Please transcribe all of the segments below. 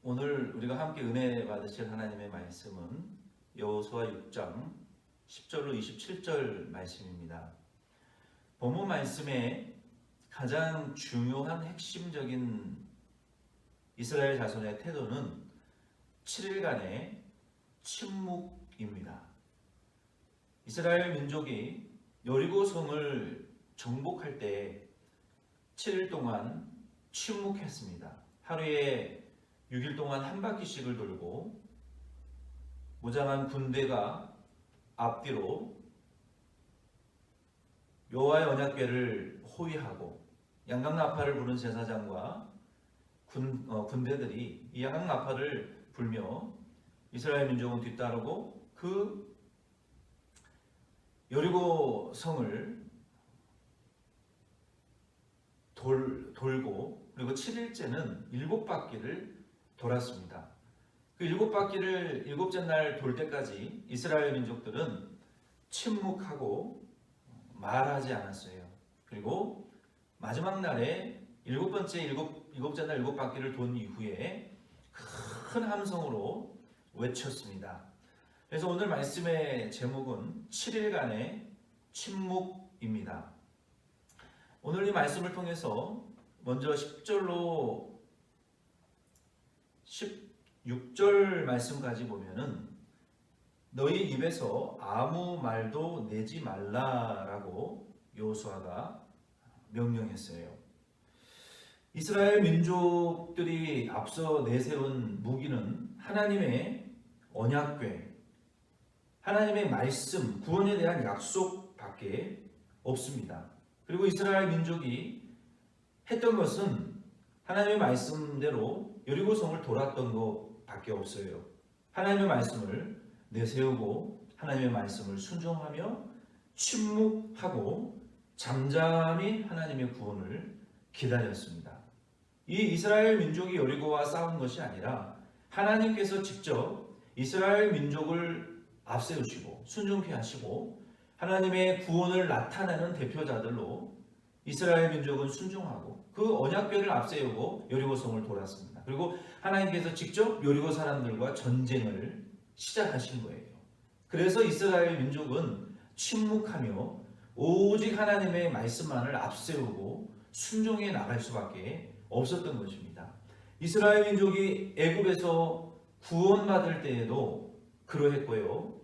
오늘 우리가 함께 은혜 받으실 하나님의 말씀은 여호수아 6장 10절로 27절 말씀입니다. 본문 말씀에 가장 중요한 핵심적인 이스라엘 자손의 태도는 7일간의 침묵입니다. 이스라엘 민족이 여리고 성을 정복할 때 7일 동안 침묵했습니다. 하루에 6일 동안 한 바퀴씩을 돌고 무장한 군대가 앞뒤로 여호와의 언약궤를 호위하고 양강나팔을 부는 제사장과 군대들이 이 양강나팔을 불며 이스라엘 민족은 뒤따르고 그 여리고 성을 돌고 그리고 7일째는 7바퀴를 돌았습니다. 그 7바퀴를 7째 날 돌 때까지 이스라엘 민족들은 침묵하고 말하지 않았어요. 그리고 마지막 날에 7째 날 7바퀴를 돈 이후에 큰 함성으로 외쳤습니다. 그래서 오늘 말씀의 제목은 7일간의 침묵입니다. 오늘 이 말씀을 통해서 먼저 10절로 16절 말씀까지 보면은 너희 입에서 아무 말도 내지 말라라고 여호수아가 명령했어요. 이스라엘 민족들이 앞서 내세운 무기는 하나님의 언약궤, 하나님의 말씀, 구원에 대한 약속밖에 없습니다. 그리고 이스라엘 민족이 했던 것은 하나님의 말씀대로 여리고성을 돌았던 것밖에 없어요. 하나님의 말씀을 내세우고 하나님의 말씀을 순종하며 침묵하고 잠잠히 하나님의 구원을 기다렸습니다. 이 이스라엘 민족이 여리고와 싸운 것이 아니라 하나님께서 직접 이스라엘 민족을 앞세우시고 순종케 하시고 하나님의 구원을 나타내는 대표자들로 이스라엘 민족은 순종하고 그 언약궤를 앞세우고 여리고성을 돌았습니다. 그리고 하나님께서 직접 여리고 사람들과 전쟁을 시작하신 거예요. 그래서 이스라엘 민족은 침묵하며 오직 하나님의 말씀만을 앞세우고 순종해 나갈 수밖에 없었던 것입니다. 이스라엘 민족이 애굽에서 구원받을 때에도 그러했고요.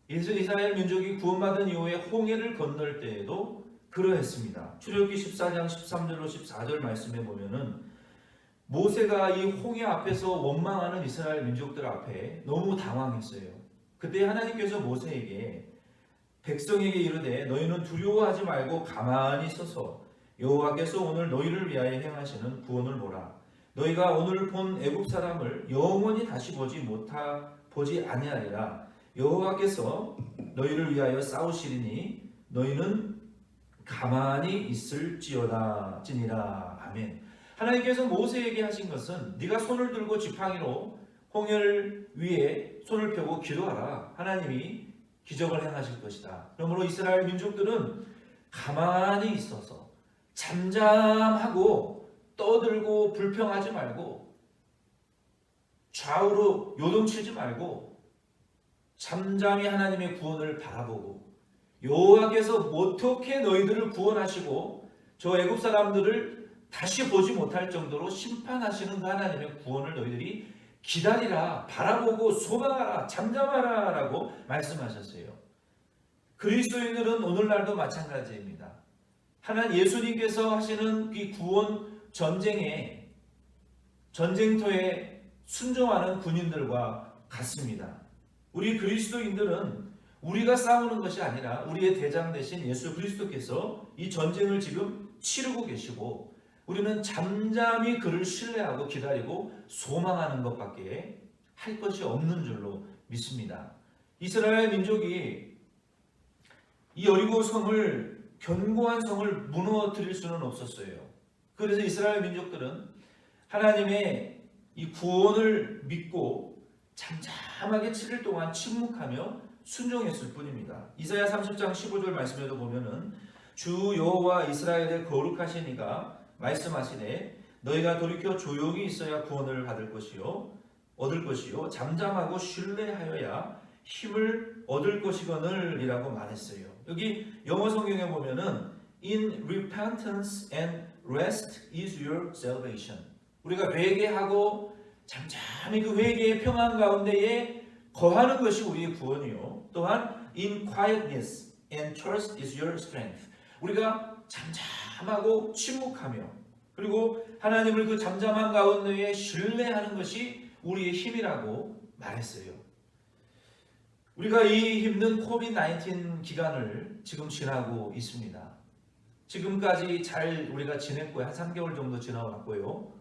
이스라엘 민족이 구원받은 이후에 홍해를 건널 때에도 그러했습니다. 출애굽기 14장 13절로 14절 말씀에 보면은 모세가 이 홍해 앞에서 원망하는 이스라엘 민족들 앞에 너무 당황했어요. 그때 하나님께서 모세에게 백성에게 이르되 너희는 두려워하지 말고 가만히 서서 여호와께서 오늘 너희를 위하여 행하시는 구원을 보라. 너희가 오늘 본 애굽 사람을 영원히 다시 보지 아니하리라. 여호와께서 너희를 위하여 싸우시리니 너희는 가만히 있을지어다 찌니라. 아멘. 하나님께서 모세에게 하신 것은 네가 손을 들고 지팡이로 홍해를 위에 손을 펴고 기도하라. 하나님이 기적을 행하실 것이다. 그러므로 이스라엘 민족들은 가만히 있어서 잠잠하고 떠들고 불평하지 말고 좌우로 요동치지 말고 잠잠히 하나님의 구원을 바라보고 여호와께서 어떻게 너희들을 구원하시고 저 애굽 사람들을 다시 보지 못할 정도로 심판하시는 그 하나님의 구원을 너희들이 기다리라, 바라보고 소망하라, 잠잠하라 라고 말씀하셨어요. 그리스도인들은 오늘날도 마찬가지입니다. 하나님 예수님께서 하시는 이 구원 전쟁에 전쟁터에 순종하는 군인들과 같습니다. 우리 그리스도인들은 우리가 싸우는 것이 아니라 우리의 대장 되신 예수 그리스도께서 이 전쟁을 지금 치르고 계시고 우리는 잠잠히 그를 신뢰하고 기다리고 소망하는 것밖에 할 것이 없는 줄로 믿습니다. 이스라엘 민족이 이 여리고 성을 견고한 성을 무너뜨릴 수는 없었어요. 그래서 이스라엘 민족들은 하나님의 이 구원을 믿고 잠잠하게 7일 동안 침묵하며 순종했을 뿐입니다. 이사야 30장 15절 말씀에도 보면은 주 여호와 이스라엘의 거룩하신 이가 말씀하시되 너희가 돌이켜 조용히 있어야 구원을 받을 것이요 얻을 것이요 잠잠하고 신뢰하여야 힘을 얻을 것이거늘이라고 말했어요. 여기 영어 성경에 보면은 In repentance and rest is your salvation. 우리가 회개하고 잠잠히 그 회개의 평안 가운데에 거하는 것이 우리의 구원이요. 또한 in quietness and trust is your strength. 우리가 잠잠하고 침묵하며 그리고 하나님을 그 잠잠한 가운데에 신뢰하는 것이 우리의 힘이라고 말했어요. 우리가 이 힘든 코비드-19 기간을 지금 지나고 있습니다. 지금까지 잘 우리가 지냈고요. 한 3개월 정도 지나왔고요.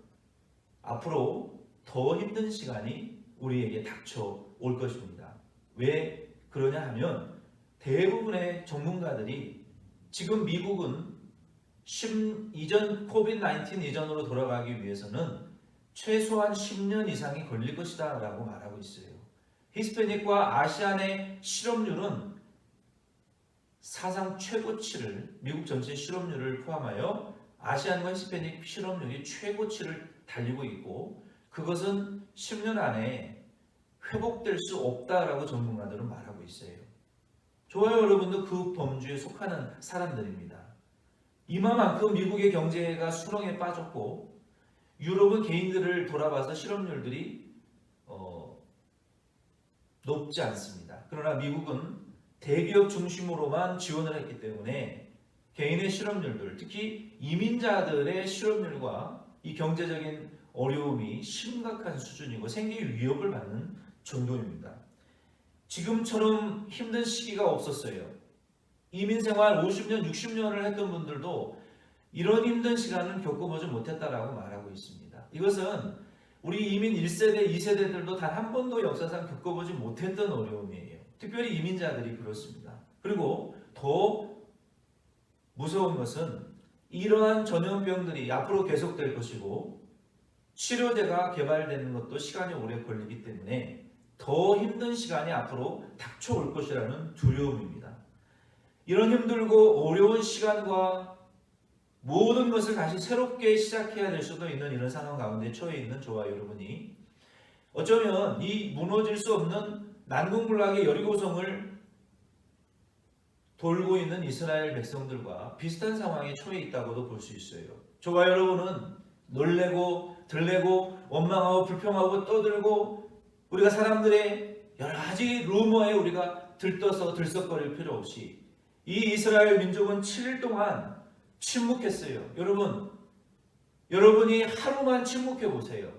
앞으로 더 힘든 시간이 우리에게 닥쳐올 것입니다. 왜 그러냐 하면 대부분의 전문가들이 지금 미국은 코비드-19 이전으로 돌아가기 위해서는 최소한 10년 이상이 걸릴 것이다 라고 말하고 있어요. 히스패닉과 아시안의 실업률은 사상 최고치를 미국 전체 실업률을 포함하여 아시안과 히스패닉 실업률이 최고치를 달리고 있고 그것은 10년 안에 회복될 수 없다라고 전문가들은 말하고 있어요. 좋아요, 여러분도 그 범주에 속하는 사람들입니다. 이만큼 미국의 경제가 수렁에 빠졌고 유럽은 개인들을 돌아봐서 실업률들이 높지 않습니다. 그러나 미국은 대기업 중심으로만 지원을 했기 때문에 개인의 실업률들, 특히 이민자들의 실업률과 이 경제적인 어려움이 심각한 수준이고 생계 위협을 받는 정도입니다. 지금처럼 힘든 시기가 없었어요. 이민생활 50년, 60년을 했던 분들도 이런 힘든 시간을 겪어보지 못했다라고 말하고 있습니다. 이것은 우리 이민 1세대, 2세대들도 단 한 번도 역사상 겪어보지 못했던 어려움이에요. 특별히 이민자들이 그렇습니다. 그리고 더 무서운 것은 이러한 전염병들이 앞으로 계속될 것이고 치료제가 개발되는 것도 시간이 오래 걸리기 때문에 더 힘든 시간이 앞으로 닥쳐올 것이라는 두려움입니다. 이런 힘들고 어려운 시간과 모든 것을 다시 새롭게 시작해야 될 수도 있는 이런 상황 가운데 처해 있는 저와 여러분이 어쩌면 이 무너질 수 없는 난공불락의 여리고성을 돌고 있는 이스라엘 백성들과 비슷한 상황에 처해 있다고도 볼 수 있어요. 저와 여러분은 놀래고 들레고 원망하고 불평하고 떠들고 우리가 사람들의 여러 가지 루머에 우리가 들떠서 들썩거릴 필요 없이 이 이스라엘 민족은 7일 동안 침묵했어요. 여러분이 하루만 침묵해 보세요.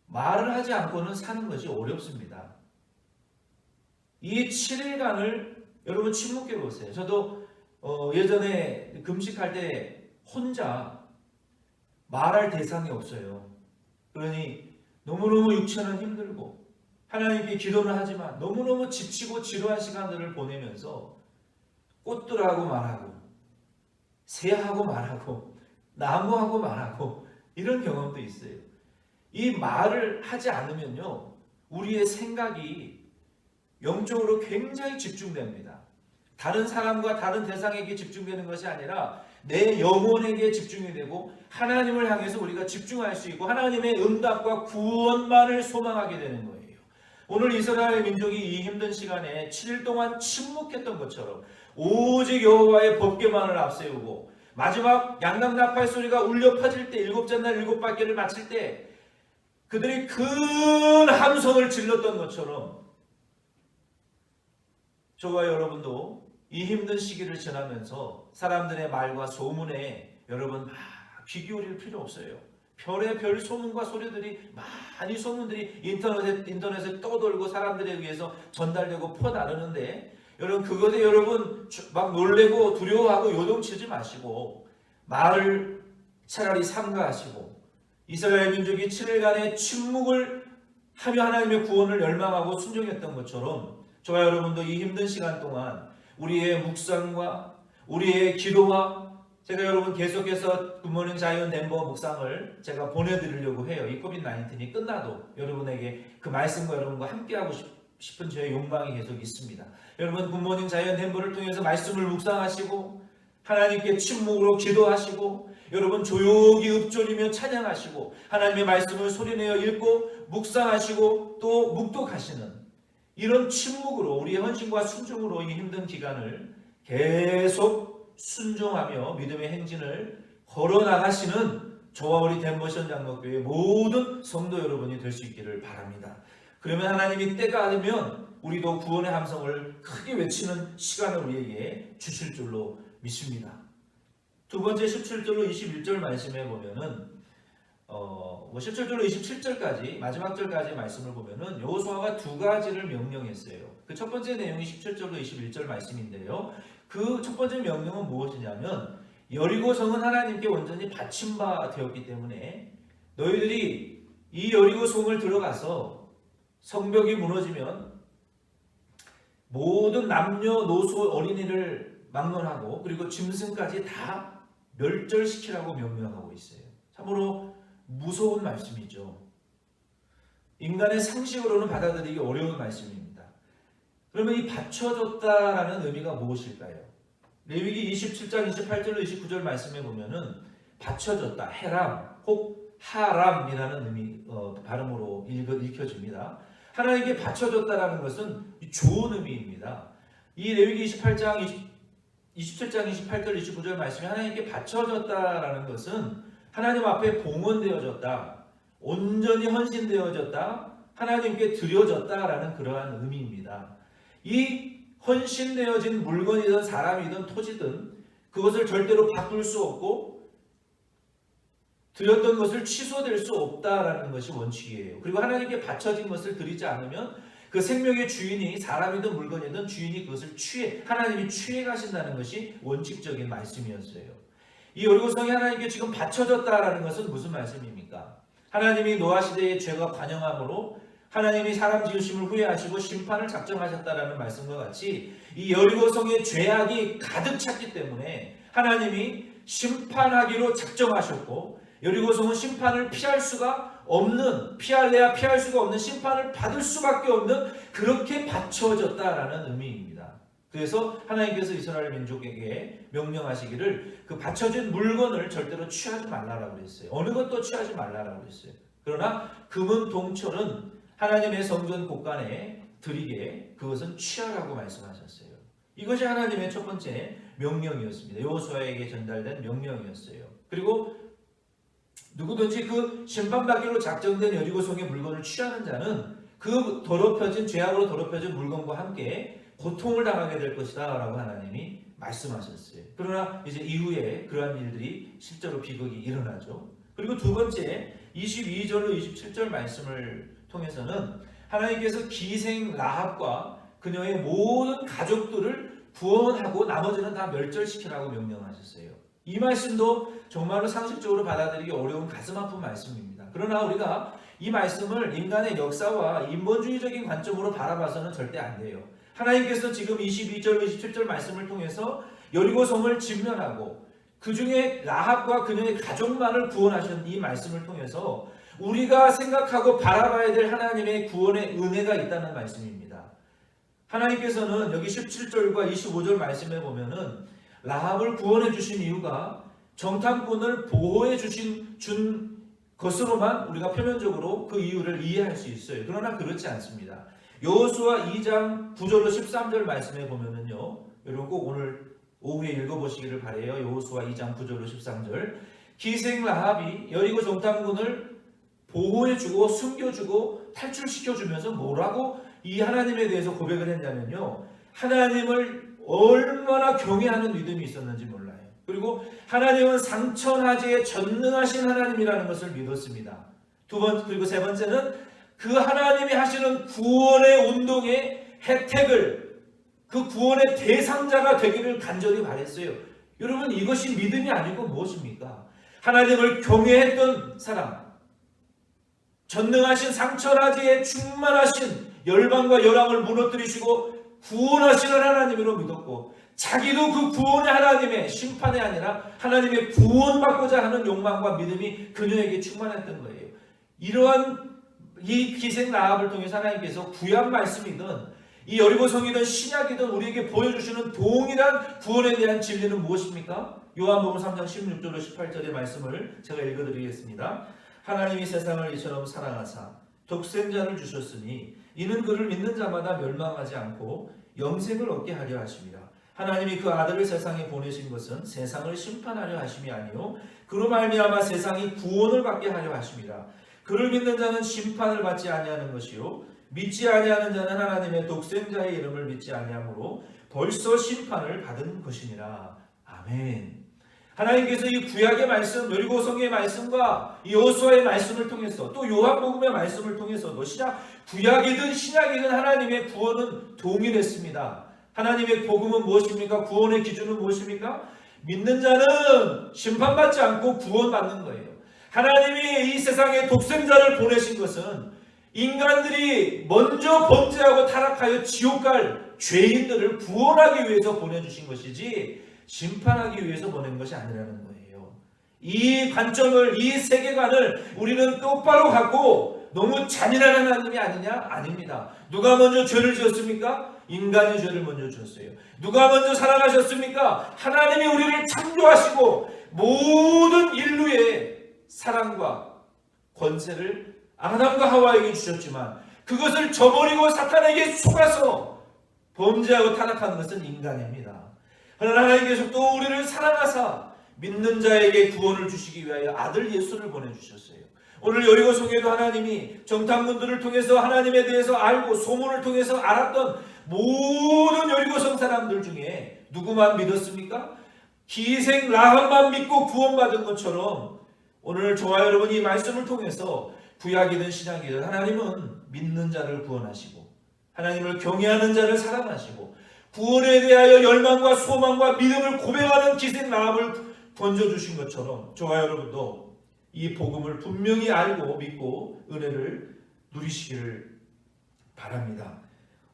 말을 하지 않고는 사는 것이 어렵습니다. 이 7일간을 여러분 침묵해 보세요. 저도 예전에 금식할 때 혼자 말할 대상이 없어요. 그러니 너무너무 육체는 힘들고 하나님께 기도를 하지만 너무너무 지치고 지루한 시간들을 보내면서 꽃들하고 말하고 새하고 말하고 나무하고 말하고 이런 경험도 있어요. 이 말을 하지 않으면요 우리의 생각이 영적으로 굉장히 집중됩니다. 다른 사람과 다른 대상에게 집중되는 것이 아니라 내 영혼에게 집중이 되고 하나님을 향해서 우리가 집중할 수 있고 하나님의 응답과 구원만을 소망하게 되는 거예요. 오늘 이스라엘 민족이 이 힘든 시간에 7일 동안 침묵했던 것처럼 오직 여호와의 법궤만을 앞세우고 마지막 양각 나팔 소리가 울려 퍼질 때 일곱째 날 일곱 바퀴를 마칠 때 그들이 큰 함성을 질렀던 것처럼 저와 여러분도 이 힘든 시기를 지나면서 사람들의 말과 소문에 여러분 막 귀 기울일 필요 없어요. 별의별 소문과 소리들이 많이 소문들이 인터넷에 떠돌고 사람들에 의해서 전달되고 퍼나르는데 여러분 그것에 여러분 막 놀래고 두려워하고 요동치지 마시고 말을 차라리 삼가하시고 이스라엘 민족이 7일간의 침묵을 하며 하나님의 구원을 열망하고 순종했던 것처럼 저와 여러분도 이 힘든 시간 동안 우리의 묵상과 우리의 기도와 제가 여러분 계속해서 굿모닝 자이언 덴버 묵상을 제가 보내드리려고 해요. 이 코비드-19이 끝나도 여러분에게 그 말씀과 여러분과 함께하고 싶은 저의 욕망이 계속 있습니다. 여러분 굿모닝 자이언 덴버를 통해서 말씀을 묵상하시고 하나님께 침묵으로 기도하시고 여러분 조용히 읊조리며 찬양하시고 하나님의 말씀을 소리내어 읽고 묵상하시고 또 묵독하시는 이런 침묵으로 우리의 헌신과 순종으로 이 힘든 기간을 계속 순종하며 믿음의 행진을 걸어나가시는 저와 우리 덴버션 장로교회 모든 성도 여러분이 될 수 있기를 바랍니다. 그러면 하나님이 때가 되면 우리도 구원의 함성을 크게 외치는 시간을 우리에게 주실 줄로 믿습니다. 두 번째 17절로 21절 말씀에 보면은 17절로 27절까지 마지막 절까지 말씀을 보면은 여호수아가 두 가지를 명령했어요. 그 첫 번째 내용이 17절로 21절 말씀인데요. 그 첫 번째 명령은 무엇이냐면 여리고 성은 하나님께 온전히 바친 바 되었기 때문에 너희들이 이 여리고 성을 들어가서 성벽이 무너지면 모든 남녀노소 어린이를 막론하고 그리고 짐승까지 다 멸절시키라고 명령하고 있어요. 참으로 무서운 말씀이죠. 인간의 상식으로는 받아들이기 어려운 말씀입니다. 그러면 이 받쳐줬다라는 의미가 무엇일까요? 레위기 27장 28절로 29절 말씀에 보면은 받쳐줬다, 헤람 혹 하람이라는 의미 발음으로 읽혀집니다. 하나님께 받쳐줬다라는 것은 좋은 의미입니다. 이 레위기 27장 28절 29절 말씀에 하나님께 바쳐졌다라는 것은 하나님 앞에 봉헌되어졌다, 온전히 헌신되어졌다, 하나님께 드려졌다라는 그러한 의미입니다. 이 헌신되어진 물건이든 사람이든 토지든 그것을 절대로 바꿀 수 없고 드렸던 것을 취소될 수 없다라는 것이 원칙이에요. 그리고 하나님께 바쳐진 것을 드리지 않으면 그 생명의 주인이 사람이든 물건이든 주인이 그것을 하나님이 취해 가신다는 것이 원칙적인 말씀이었어요. 이 여리고성이 하나님께 지금 바쳐졌다라는 것은 무슨 말씀입니까? 하나님이 노아 시대의 죄가 관영함으로 하나님이 사람 지으심을 후회하시고 심판을 작정하셨다라는 말씀과 같이 이 여리고성의 죄악이 가득 찼기 때문에 하나님이 심판하기로 작정하셨고 여리고성은 심판을 피할 수가 없는, 피할래야 피할 수가 없는 심판을 받을 수밖에 없는 그렇게 바쳐졌다라는 의미입니다. 그래서 하나님께서 이스라엘 민족에게 명령하시기를 그 바쳐진 물건을 절대로 취하지 말라라고 그랬어요. 어느 것도 취하지 말라라고 그랬어요. 그러나 금은 동철은 하나님의 성전 곳간에 드리게 그것은 취하라고 말씀하셨어요. 이것이 하나님의 첫 번째 명령이었습니다. 여호수아에게 전달된 명령이었어요. 그리고 누구든지 그 심판받기로 작정된 여리고성의 물건을 취하는 자는 그 더럽혀진 죄악으로 더럽혀진 물건과 함께 고통을 당하게 될 것이다 라고 하나님이 말씀하셨어요. 그러나 이제 이후에 그러한 일들이 실제로 비극이 일어나죠. 그리고 두 번째 22절로 27절 말씀을 통해서는 하나님께서 기생 라합과 그녀의 모든 가족들을 구원하고 나머지는 다 멸절시키라고 명령하셨어요. 이 말씀도 정말로 상식적으로 받아들이기 어려운 가슴 아픈 말씀입니다. 그러나 우리가 이 말씀을 인간의 역사와 인본주의적인 관점으로 바라봐서는 절대 안 돼요. 하나님께서 지금 22절, 27절 말씀을 통해서 여리고성을 진멸하고 그 중에 라합과 그녀의 가족만을 구원하신 이 말씀을 통해서 우리가 생각하고 바라봐야 될 하나님의 구원의 은혜가 있다는 말씀입니다. 하나님께서는 여기 17절과 25절 말씀에 보면은 라합을 구원해 주신 이유가 정탐꾼을 보호해 준 것으로만 우리가 표면적으로 그 이유를 이해할 수 있어요. 그러나 그렇지 않습니다. 여호수아 2장 9절로 13절 말씀에 보면은요, 여러분 꼭 오늘 오후에 읽어보시기를 바래요. 여호수아 2장 9절로 13절. 기생 라합이 여리고 정탐꾼을 보호해주고 숨겨주고 탈출시켜주면서 뭐라고 이 하나님에 대해서 고백을 했냐면요, 하나님을 얼마나 경외하는 믿음이 있었는지 몰라요. 그리고 하나님은 상천하지에 전능하신 하나님이라는 것을 믿었습니다. 그리고 세 번째는 그 하나님이 하시는 구원의 운동의 혜택을, 그 구원의 대상자가 되기를 간절히 바랬어요. 여러분, 이것이 믿음이 아니고 무엇입니까? 하나님을 경외했던 사람, 전능하신 상천하지에 충만하신 열방과 열왕을 무너뜨리시고 구원하시는 하나님으로 믿었고, 자기도 그 구원의 하나님의 심판이 아니라 하나님의 구원받고자 하는 욕망과 믿음이 그녀에게 충만했던 거예요. 이러한 이 기생 라합을 통해서 하나님께서 구약 말씀이든 이 여리고 성이든 신약이든 우리에게 보여주시는 동일한 구원에 대한 진리는 무엇입니까? 요한복음 3장 16절로 18절의 말씀을 제가 읽어드리겠습니다. 하나님이 세상을 이처럼 사랑하사 독생자를 주셨으니 이는 그를 믿는 자마다 멸망하지 않고 영생을 얻게 하려 하심이라. 하나님이 그 아들을 세상에 보내신 것은 세상을 심판하려 하심이 아니요 그로 말미암아 세상이 구원을 받게 하려 하심이라. 그를 믿는 자는 심판을 받지 아니하는 것이요 믿지 아니하는 자는 하나님의 독생자의 이름을 믿지 아니하므로 벌써 심판을 받은 것이니라. 아멘. 하나님께서 이 구약의 말씀, 여리고성의 말씀과 이 여호수아의 말씀을 통해서 또 요한복음의 말씀을 통해서도 구약이든 신약이든 하나님의 구원은 동일했습니다. 하나님의 복음은 무엇입니까? 구원의 기준은 무엇입니까? 믿는 자는 심판받지 않고 구원받는 거예요. 하나님이 이 세상에 독생자를 보내신 것은 인간들이 먼저 범죄하고 타락하여 지옥 갈 죄인들을 구원하기 위해서 보내주신 것이지 심판하기 위해서 보낸 것이 아니라는 거예요. 이 관점을, 이 세계관을 우리는 똑바로 갖고 너무 잔인한 하나님이 아니냐? 아닙니다. 누가 먼저 죄를 지었습니까? 인간이 죄를 먼저 지었어요. 누가 먼저 사랑하셨습니까? 하나님이 우리를 창조하시고 모든 인류의 사랑과 권세를 아담과 하와에게 주셨지만 그것을 저버리고 사탄에게 속아서 범죄하고 타락하는 것은 인간입니다. 그러나 하나님께서 또 우리를 사랑하사 믿는 자에게 구원을 주시기 위하여 아들 예수를 보내주셨어요. 오늘 여리고성에도 하나님이 정탐꾼들을 통해서 하나님에 대해서 알고 소문을 통해서 알았던 모든 여리고성 사람들 중에 누구만 믿었습니까? 기생 라합만 믿고 구원받은 것처럼 오늘 저와 여러분 이 말씀을 통해서 구약이든 신약이든 하나님은 믿는 자를 구원하시고 하나님을 경외하는 자를 사랑하시고 구원에 대하여 열망과 소망과 믿음을 고백하는 기생 라합을 던져주신 것처럼 저와 여러분도 이 복음을 분명히 알고 믿고 은혜를 누리시기를 바랍니다.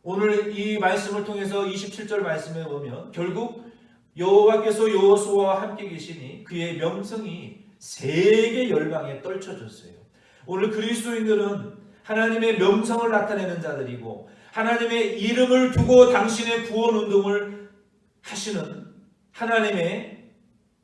오늘 이 말씀을 통해서 27절 말씀에 보면 결국 여호와께서 여호수아와 함께 계시니 그의 명성이 세계 열방에 떨쳐졌어요. 오늘 그리스도인들은 하나님의 명성을 나타내는 자들이고 하나님의 이름을 두고 당신의 구원 운동을 하시는 하나님의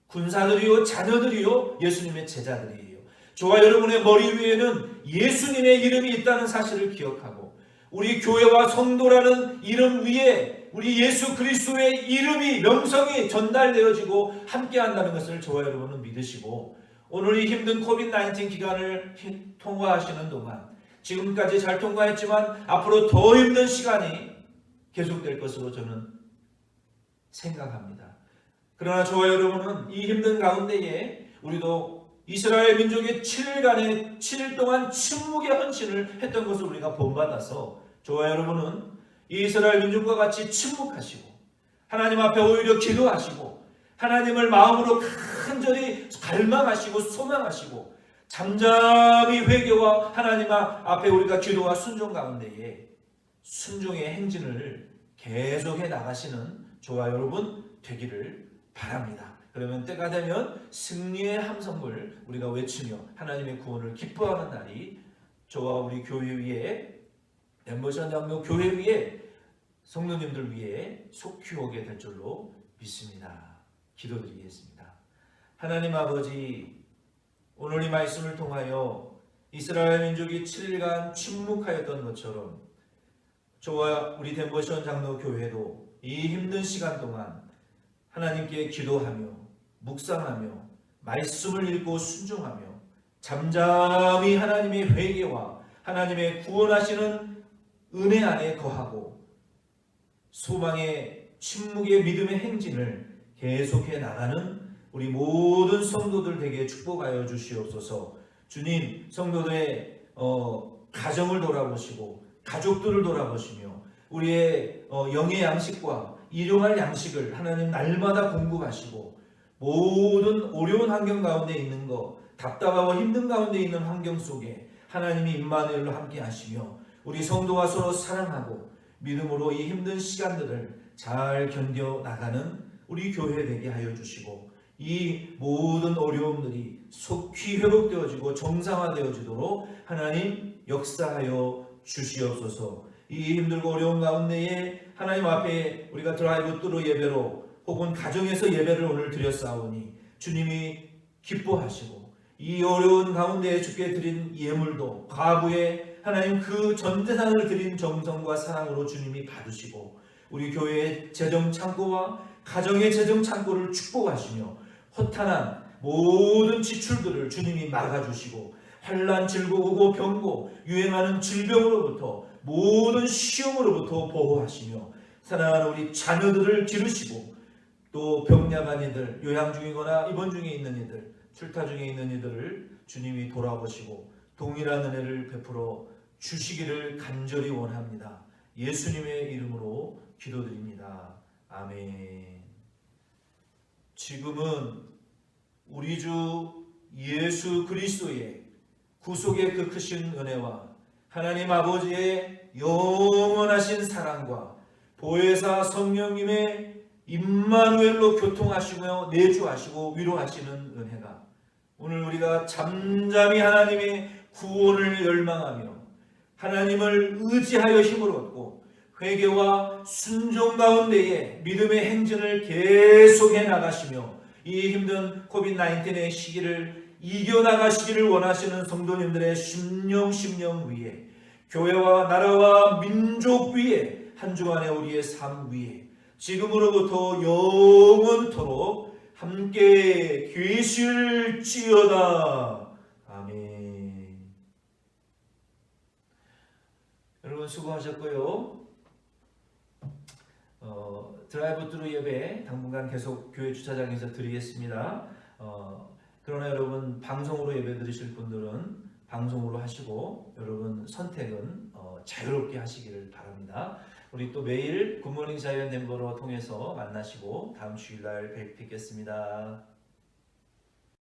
군사들이요 자녀들이요 예수님의 제자들이에요. 저와 여러분의 머리 위에는 예수님의 이름이 있다는 사실을 기억하고 우리 교회와 성도라는 이름 위에 우리 예수 그리스도의 이름이 명성이 전달되어지고 함께한다는 것을 저와 여러분은 믿으시고 오늘 이 힘든 코비드-19 기간을 통과하시는 동안 지금까지 잘 통과했지만 앞으로 더 힘든 시간이 계속될 것으로 저는 생각합니다. 그러나 저와 여러분은 이 힘든 가운데에 우리도 이스라엘 민족의 7일 동안 침묵의 헌신을 했던 것을 우리가 본받아서 저와 여러분은 이스라엘 민족과 같이 침묵하시고 하나님 앞에 오히려 기도하시고 하나님을 마음으로 간절히 갈망하시고 소망하시고 잠잠히 회개와 하나님 앞에 우리가 기도와 순종 가운데에 순종의 행진을 계속해 나가시는 저와 여러분 되기를 바랍니다. 그러면 때가 되면 승리의 함성을 우리가 외치며 하나님의 구원을 기뻐하는 날이 저와 우리 교회 위에 엠버션 장로 교회 위에 성도님들 위에 속히 오게 될 줄로 믿습니다. 기도드리겠습니다. 하나님 아버지, 오늘 이 말씀을 통하여 이스라엘 민족이 7일간 침묵하였던 것처럼 저와 우리 덴버션 장로 교회도 이 힘든 시간 동안 하나님께 기도하며 묵상하며 말씀을 읽고 순종하며 잠잠히 하나님의 회개와 하나님의 구원하시는 은혜 안에 거하고 소망의 침묵의 믿음의 행진을 계속해 나가는 우리 모든 성도들 되게 축복하여 주시옵소서. 주님, 성도들의 가정을 돌아보시고 가족들을 돌아보시며 우리의 영의 양식과 일용할 양식을 하나님 날마다 공급하시고 모든 어려운 환경 가운데 있는 것, 답답하고 힘든 가운데 있는 환경 속에 하나님이 임마누엘로 함께 하시며 우리 성도와 서로 사랑하고 믿음으로 이 힘든 시간들을 잘 견뎌 나가는 우리 교회 되게 하여 주시고 이 모든 어려움들이 속히 회복되어지고 정상화되어지도록 하나님 역사하여 주시옵소서. 이 힘들고 어려운 가운데에 하나님 앞에 우리가 드라이브 뚜루 예배로 혹은 가정에서 예배를 오늘 드렸사오니 주님이 기뻐하시고 이 어려운 가운데 주께 드린 예물도 과부에 하나님 그 전재산을 드린 정성과 사랑으로 주님이 받으시고 우리 교회의 재정 창고와 가정의 재정 창고를 축복하시며 허탄한 모든 지출들을 주님이 막아주시고 환난, 질고고, 병고, 유행하는 질병으로부터 모든 시험으로부터 보호하시며 사랑하는 우리 자녀들을 기르시고 또 병약한 이들, 요양 중이거나 입원 중에 있는 이들, 출타 중에 있는 이들을 주님이 돌아보시고 동일한 은혜를 베풀어 주시기를 간절히 원합니다. 예수님의 이름으로 기도드립니다. 아멘. 지금은 우리 주 예수 그리스도의 구속의 그 크신 은혜와 하나님 아버지의 영원하신 사랑과 보혜사 성령님의 임마누엘로 교통하시며 내주하시고 위로하시는 은혜가 오늘 우리가 잠잠히 하나님의 구원을 열망하며 하나님을 의지하여 힘을 얻고 회개와 순종 가운데에 믿음의 행진을 계속해 나가시며 이 힘든 코비드-19의 시기를 이겨나가시기를 원하시는 성도님들의 심령 위에 교회와 나라와 민족 위에 한 주간의 우리의 삶 위에 지금으로부터 영원토록 함께 계실지어다. 아멘. 여러분 수고하셨고요. 드라이브 뚜루 예배 당분간 계속 교회 주차장에서 드리겠습니다. 그러나 여러분 방송으로 예배 드리실 분들은 방송으로 하시고 여러분 선택은 자유롭게 하시기를 바랍니다. 우리 또 매일 굿모닝 자연 멤버로 통해서 만나시고 다음 주일날 뵙겠습니다.